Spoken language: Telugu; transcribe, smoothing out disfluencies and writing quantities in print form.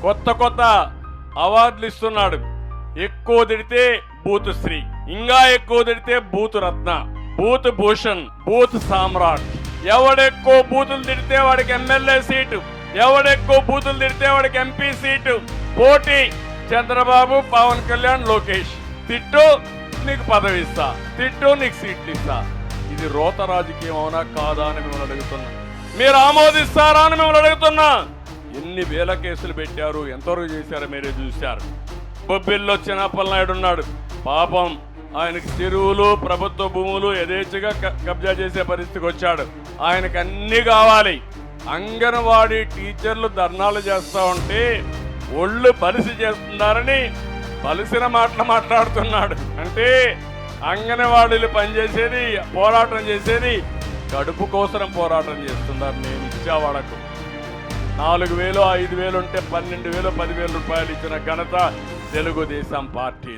కొత్త కొత్త అవార్డులు ఇస్తున్నాడు. ఎక్కువ తిడితే బూత్ శ్రీ, ఇంకా ఎక్కువ తిడితే బూత్ రత్న, బూత్ భూషణ్, బూత్ సామ్రాట్. ఎవడెక్కువ బూతులు తిడితే వాడికి ఎమ్మెల్యే సీటు, ఎవడెక్కువ బూతులు తిడితే వాడికి ఎంపీ సీటు. పోటీ చంద్రబాబు, పవన్ కళ్యాణ్, లోకేష్. తిట్టు నీకు పదవి ఇస్తా, తిట్టు నీకు సీట్లు ఇస్తా. ఇది రోత రాజకీయం అవునా కాదా అని మిమ్మల్ని అడుగుతున్నా. మీరు ఆమోదిస్తారా అని మిమ్మల్ని అడుగుతున్నా. ఎన్ని వేల కేసులు పెట్టారు, ఎంతవరకు చేశారో మీరే చూశారు. బొబ్బిల్లో చిన్నప్పలనాయుడు ఉన్నాడు. పాపం ఆయనకి చెరువులు, ప్రభుత్వ భూములు యథేచ్ఛగా కబ్జా చేసే పరిస్థితికి వచ్చాడు. ఆయనకు అన్ని కావాలి. అంగన్వాడీ టీచర్లు ధర్నాలు చేస్తా ఉంటే ఒళ్ళు బలిసి చేస్తున్నారని బలిసిన మాటలు మాట్లాడుతున్నాడు. అంటే అంగన్వాడీలు పనిచేసేది, పోరాటం చేసేది కడుపు కోసం పోరాటం చేస్తున్నారు. నేను ఇచ్చా వాళ్ళకు 4,000, 5,000 ఉంటే 12,000, 10,000 రూపాయలు ఇచ్చిన ఘనత తెలుగుదేశం పార్టీ.